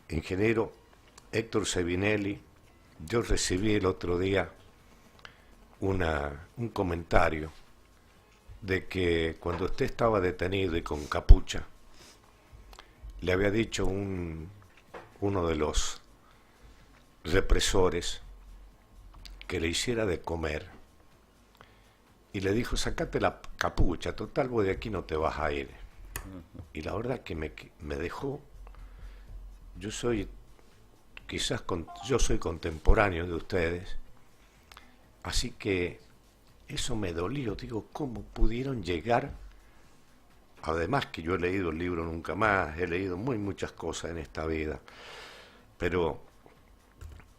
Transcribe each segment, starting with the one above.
ingeniero Héctor Sevinelli, yo recibí el otro día un comentario de que cuando usted estaba detenido y con capucha, le había dicho uno de los represores que le hiciera de comer y le dijo: sacate la capucha, total vos de aquí no te vas a ir. Y la verdad que me dejó. Yo soy yo soy contemporáneo de ustedes, así que eso me dolió. Digo, ¿cómo pudieron llegar? Además que yo he leído el libro Nunca Más, he leído muchas cosas en esta vida, pero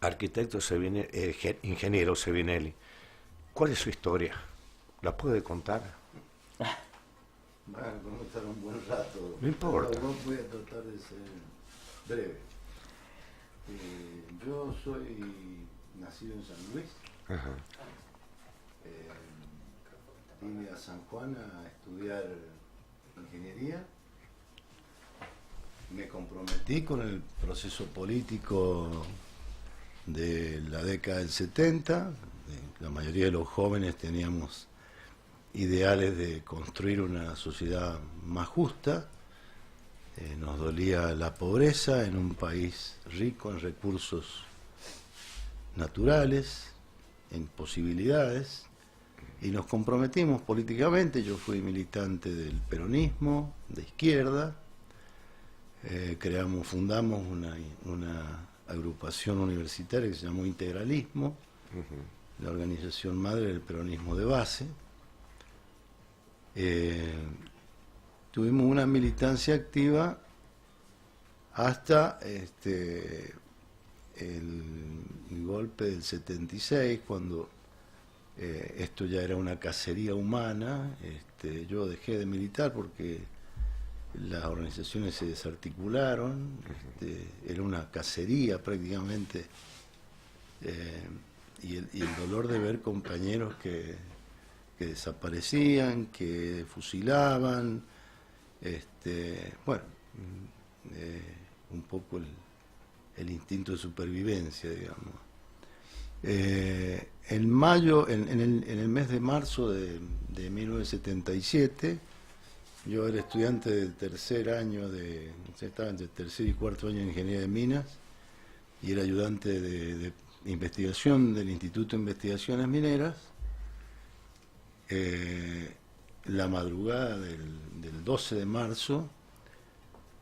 arquitecto ingeniero Sevinelli, ¿cuál es su historia? ¿La puede contar? Vamos a estar un buen rato. No importa. No voy a tratar de ser breve. Yo soy nacido en San Luis. Ajá. Vine a San Juan a estudiar ingeniería. Me comprometí con el proceso político de la década del 70. La mayoría de los jóvenes teníamos ideales de construir una sociedad más justa. Nos dolía la pobreza en un país rico en recursos naturales, en posibilidades, y nos comprometimos políticamente. Yo fui militante del peronismo, de izquierda. Fundamos una agrupación universitaria que se llamó Integralismo, la organización madre del peronismo de base. Tuvimos una militancia activa hasta el golpe del 76, cuando esto ya era una cacería humana. Yo dejé de militar porque las organizaciones se desarticularon, era una cacería prácticamente, y el dolor de ver compañeros que desaparecían, que fusilaban, un poco el instinto de supervivencia, digamos. En el mes de marzo de 1977, yo era estudiante del tercer año estaba entre el tercer y cuarto año de Ingeniería de Minas, y era ayudante de investigación del Instituto de Investigaciones Mineras. La madrugada del 12 de marzo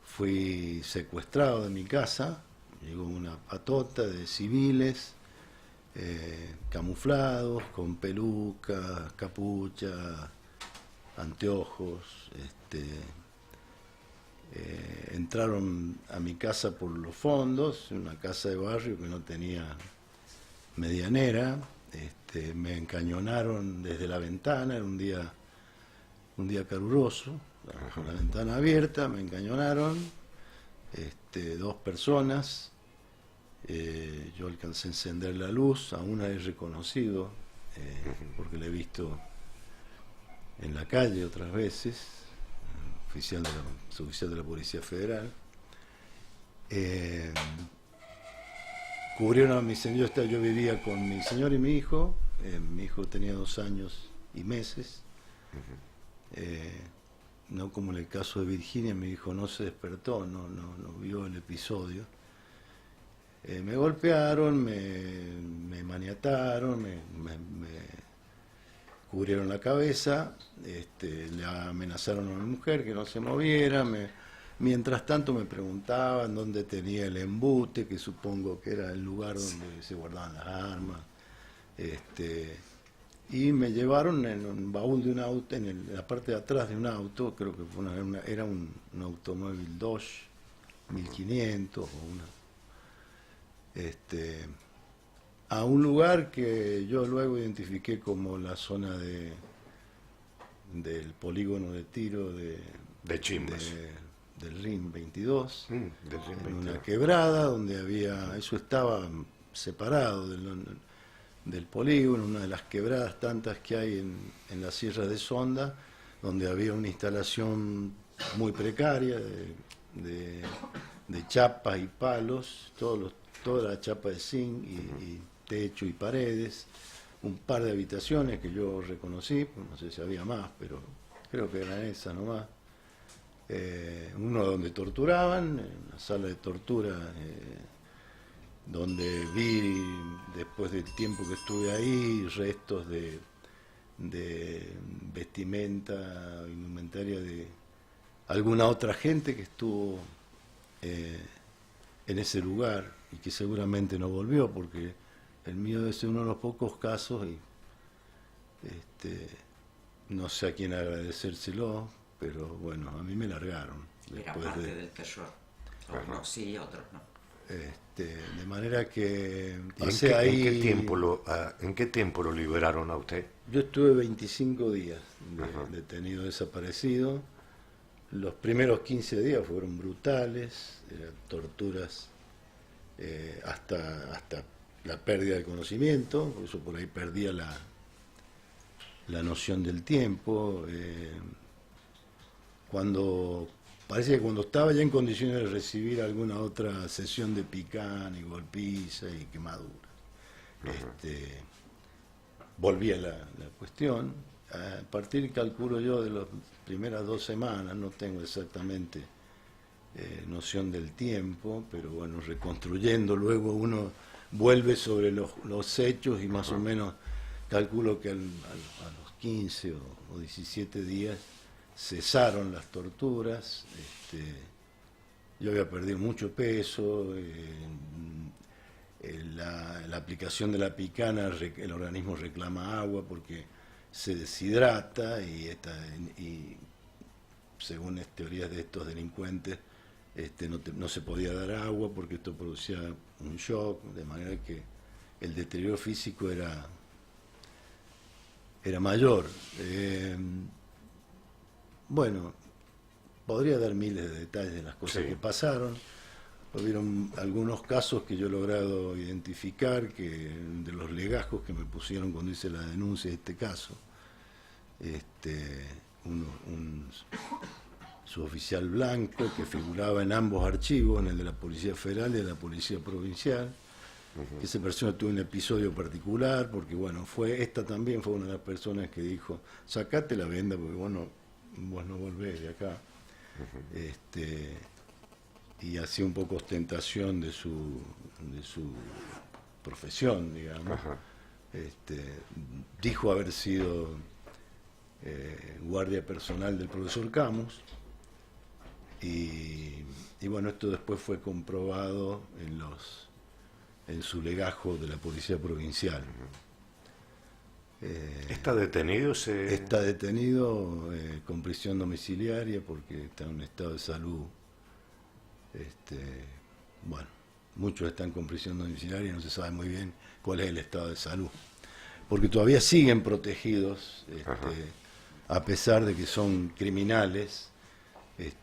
fui secuestrado de mi casa. Llegó una patota de civiles camuflados, con peluca, capucha, anteojos. Entraron a mi casa por los fondos, una casa de barrio que no tenía medianera. Me encañonaron desde la ventana, era un día caluroso, con la ventana abierta, me encañonaron, 2 personas. Yo alcancé a encender la luz, a una he reconocido, porque la he visto en la calle otras veces, suboficial de la Policía Federal. Cubrieron a mi señor. Yo vivía con mi señor y mi hijo. Mi hijo tenía 2 años y meses. No como en el caso de Virginia, mi hijo no se despertó, no vio el episodio. Me golpearon, me maniataron, me cubrieron la cabeza, le amenazaron a mi mujer que no se moviera. Mientras tanto me preguntaban dónde tenía el embute, que supongo que era el lugar donde se guardaban las armas. Y me llevaron en un baúl de un auto, en la parte de atrás de un auto. Creo que era un automóvil Dodge 1500 o a un lugar que yo luego identifiqué como la zona del polígono de tiro de Chimbas. Del RIN 22, del RIN 22. Una quebrada donde eso estaba separado del polígono, una de las quebradas tantas que hay en la Sierra de Sonda, donde había una instalación muy precaria de de chapas y palos, toda la chapa de zinc y techo y paredes, un par de habitaciones que yo reconocí, pues no sé si había más, pero creo que eran esas nomás. Uno donde torturaban, una sala de tortura donde vi, después del tiempo que estuve ahí, restos de vestimenta, indumentaria de alguna otra gente que estuvo en ese lugar y que seguramente no volvió, porque el mío es uno de los pocos casos y no sé a quién agradecérselo, pero bueno, a mí me largaron. Era parte del terror. Algunos sí, otros no. De manera que pasé ahí. ¿En qué tiempo lo liberaron a usted? Yo estuve 25 días detenido, desaparecido. Los primeros 15 días fueron brutales, eran torturas hasta la pérdida del conocimiento, por eso por ahí perdía la noción del tiempo. Parece que cuando estaba ya en condiciones de recibir alguna otra sesión de picana y golpiza y quemadura, volví a la cuestión. A partir, calculo yo, de las primeras 2 semanas, no tengo exactamente noción del tiempo, pero bueno, reconstruyendo, luego uno vuelve sobre los hechos y más o menos calculo que a los 15 o 17 días cesaron las torturas. Yo había perdido mucho peso, la aplicación de la picana, el organismo reclama agua porque se deshidrata y según teorías de estos delincuentes no se podía dar agua porque esto producía un shock, de manera que el deterioro físico era mayor. Bueno, podría dar miles de detalles de las cosas que pasaron. Hubieron algunos casos que yo he logrado identificar, de los legajos que me pusieron cuando hice la denuncia de este caso. Un suboficial blanco que figuraba en ambos archivos, en el de la Policía Federal y de la Policía Provincial. Esa persona tuvo un episodio particular, porque bueno, esta también fue una de las personas que dijo, sacate la venda porque vos no volvés de acá. Y hacía un poco ostentación de su profesión, digamos. Dijo haber sido guardia personal del profesor Camus, y bueno, esto después fue comprobado en su legajo de la Policía Provincial. ¿Está detenido? Está detenido con prisión domiciliaria porque está en un estado de salud. Bueno, muchos están con prisión domiciliaria y no se sabe muy bien cuál es el estado de salud, porque todavía siguen protegidos, a pesar de que son criminales,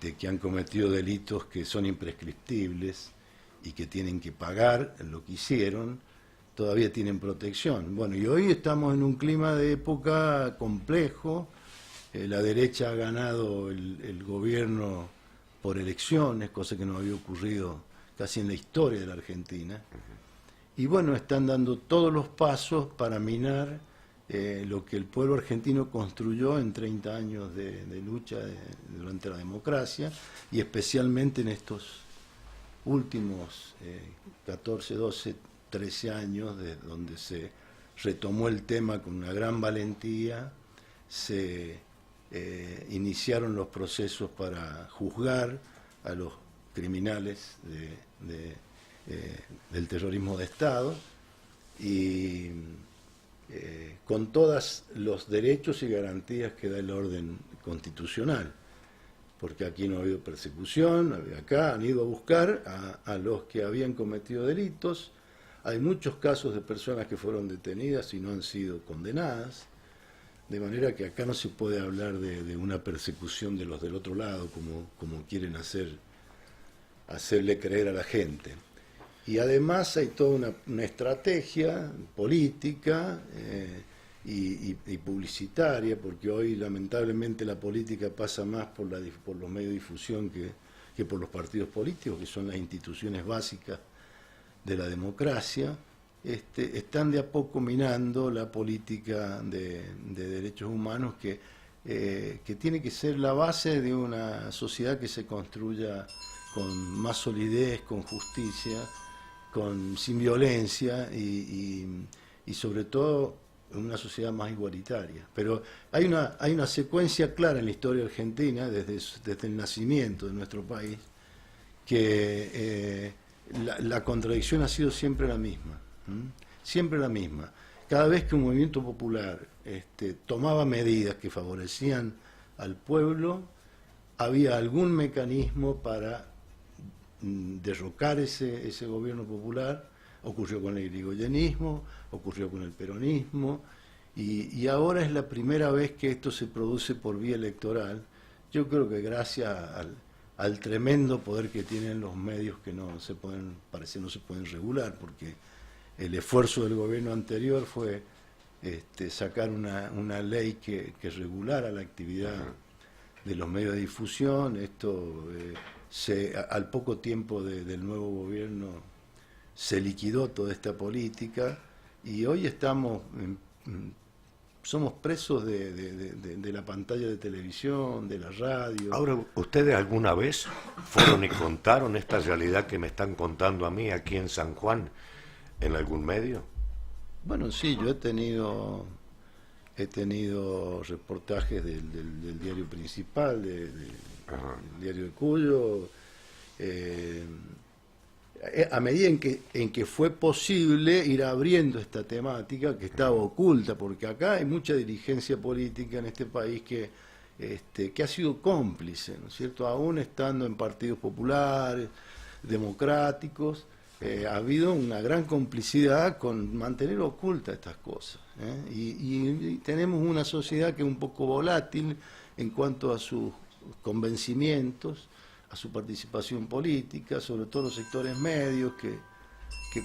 que han cometido delitos que son imprescriptibles y que tienen que pagar lo que hicieron, todavía tienen protección. Bueno, y hoy estamos en un clima de época complejo. La derecha ha ganado el gobierno por elecciones, cosa que no había ocurrido casi en la historia de la Argentina. Y bueno, están dando todos los pasos para minar lo que el pueblo argentino construyó en 30 años de lucha durante la democracia, y especialmente en estos últimos 14, 12, 13 años, donde se retomó el tema con una gran valentía, se iniciaron los procesos para juzgar a los criminales del terrorismo de Estado, y con todos los derechos y garantías que da el orden constitucional, porque aquí no ha habido persecución. Acá han ido a buscar a los que habían cometido delitos. Hay muchos casos de personas que fueron detenidas y no han sido condenadas, de manera que acá no se puede hablar de una persecución de los del otro lado, como quieren hacerle creer a la gente. Y además hay toda una estrategia política y publicitaria, porque hoy lamentablemente la política pasa más por los medios de difusión que por los partidos políticos, que son las instituciones básicas de la democracia, están de a poco minando la política de derechos humanos que tiene que ser la base de una sociedad que se construya con más solidez, con justicia, sin violencia y sobre todo una sociedad más igualitaria. Pero hay una secuencia clara en la historia argentina, desde el nacimiento de nuestro país, que la contradicción ha sido siempre la misma. Siempre la misma. Cada vez que un movimiento popular tomaba medidas que favorecían al pueblo, había algún mecanismo para derrocar ese gobierno popular. Ocurrió con el irigoyenismo, ocurrió con el peronismo, y ahora es la primera vez que esto se produce por vía electoral. Yo creo que gracias al tremendo poder que tienen los medios, que no se pueden regular, porque el esfuerzo del gobierno anterior fue sacar una ley que regulara la actividad de los medios de difusión. Esto al poco tiempo del nuevo gobierno se liquidó toda esta política, y hoy somos presos de la pantalla de televisión, de la radio. Ahora, ¿ustedes alguna vez fueron y contaron esta realidad que me están contando a mí aquí en San Juan, en algún medio? Bueno, sí, yo he tenido reportajes del diario principal, del diario de Cuyo, a medida en que fue posible ir abriendo esta temática que estaba oculta, porque acá hay mucha dirigencia política en este país que ha sido cómplice, ¿no es cierto? Aún estando en partidos populares, democráticos, ha habido una gran complicidad con mantener ocultas estas cosas, y tenemos una sociedad que es un poco volátil en cuanto a sus convencimientos, a su participación política, sobre todo los sectores medios, que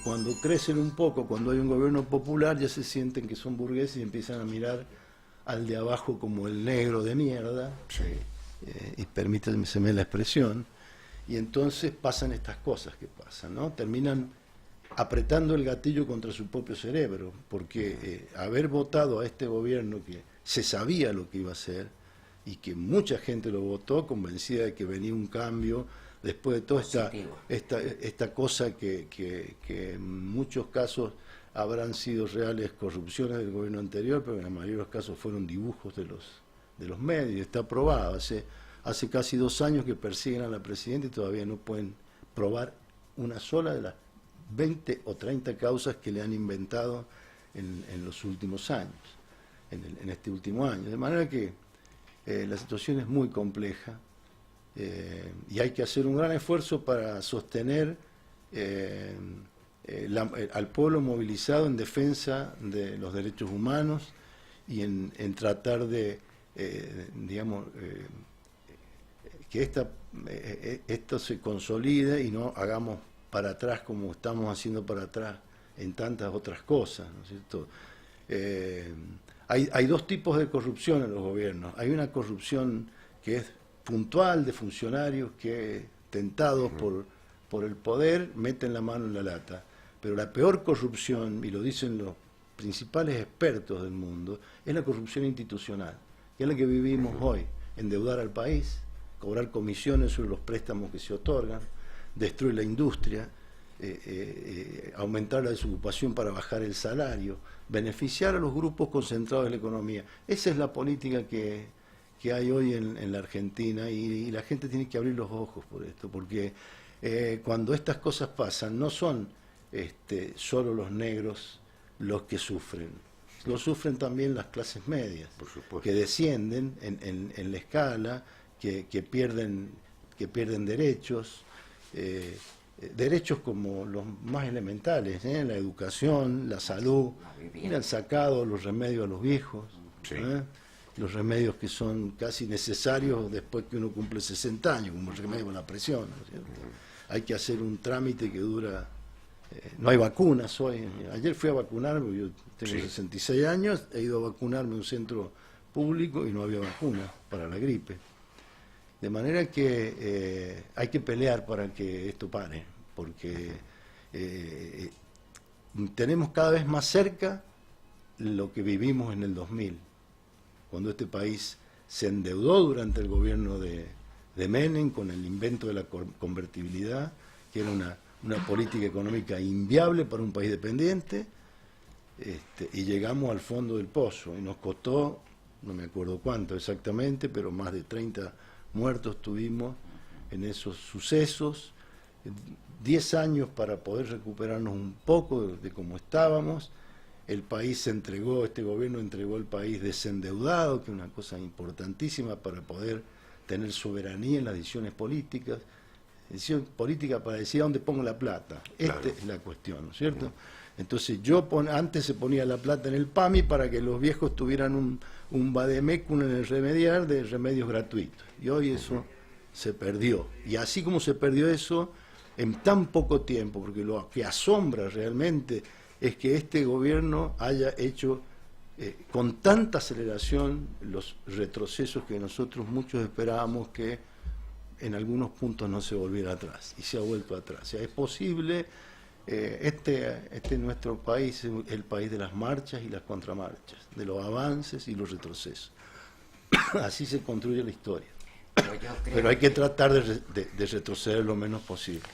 cuando crecen un poco, cuando hay un gobierno popular, ya se sienten que son burgueses y empiezan a mirar al de abajo como el negro de mierda, sí. Y permítanme la expresión, y entonces pasan estas cosas que pasan, ¿no? Terminan apretando el gatillo contra su propio cerebro, porque haber votado a este gobierno que se sabía lo que iba a hacer, y que mucha gente lo votó convencida de que venía un cambio después de toda esta cosa que en muchos casos habrán sido reales corrupciones del gobierno anterior, pero en la mayoría de los casos fueron dibujos de los medios. Está probado. Hace casi 2 años que persiguen a la presidenta y todavía no pueden probar una sola de las 20 o 30 causas que le han inventado en los últimos años, en este último año. De manera que la situación es muy compleja, y hay que hacer un gran esfuerzo para sostener al pueblo movilizado en defensa de los derechos humanos y en tratar de, que esto se consolide y no hagamos para atrás como estamos haciendo para atrás en tantas otras cosas, ¿no es cierto? Hay 2 tipos de corrupción en los gobiernos. Hay una corrupción que es puntual, de funcionarios que, tentados por el poder, meten la mano en la lata. Pero la peor corrupción, y lo dicen los principales expertos del mundo, es la corrupción institucional, que es la que vivimos hoy: endeudar al país, cobrar comisiones sobre los préstamos que se otorgan, destruir la industria, aumentar la desocupación para bajar el salario, beneficiar a los grupos concentrados en la economía. Esa es la política que hay hoy en la Argentina, y la gente tiene que abrir los ojos por esto, porque cuando estas cosas pasan, no son solo los negros los que sufren, lo sufren también las clases medias, por supuesto, que descienden en la escala, que pierden derechos, derechos como los más elementales, la educación, la salud, el sacado, los remedios a los viejos, sí. Los remedios que son casi necesarios después que uno cumple 60 años, como el remedio con la presión, ¿no es cierto? Hay que hacer un trámite que dura, no hay vacunas hoy. Ayer fui a vacunarme, yo tengo 66 años, he ido a vacunarme a un centro público y no había vacuna para la gripe. De manera que hay que pelear para que esto pare, porque tenemos cada vez más cerca lo que vivimos en el 2000, cuando este país se endeudó durante el gobierno de Menem con el invento de la convertibilidad, que era una política económica inviable para un país dependiente, y llegamos al fondo del pozo, y nos costó, no me acuerdo cuánto exactamente, pero más de 30 muertos tuvimos en esos sucesos, 10 años para poder recuperarnos un poco de cómo estábamos. El país se entregó, este gobierno entregó el país desendeudado, que es una cosa importantísima para poder tener soberanía en las decisiones políticas. Decisión política para decir a dónde pongo la plata. Esta es la cuestión, ¿no es cierto? Entonces antes se ponía la plata en el PAMI para que los viejos tuvieran un vademecum en el remediar de remedios gratuitos. Y hoy eso se perdió. Y así como se perdió eso en tan poco tiempo, porque lo que asombra realmente es que este gobierno haya hecho con tanta aceleración los retrocesos que nosotros muchos esperábamos que en algunos puntos no se volviera atrás, y se ha vuelto atrás. O sea, es posible, nuestro país es el país de las marchas y las contramarchas, de los avances y los retrocesos. Así se construye la historia. Pero yo creo Pero hay que tratar de retroceder lo menos posible.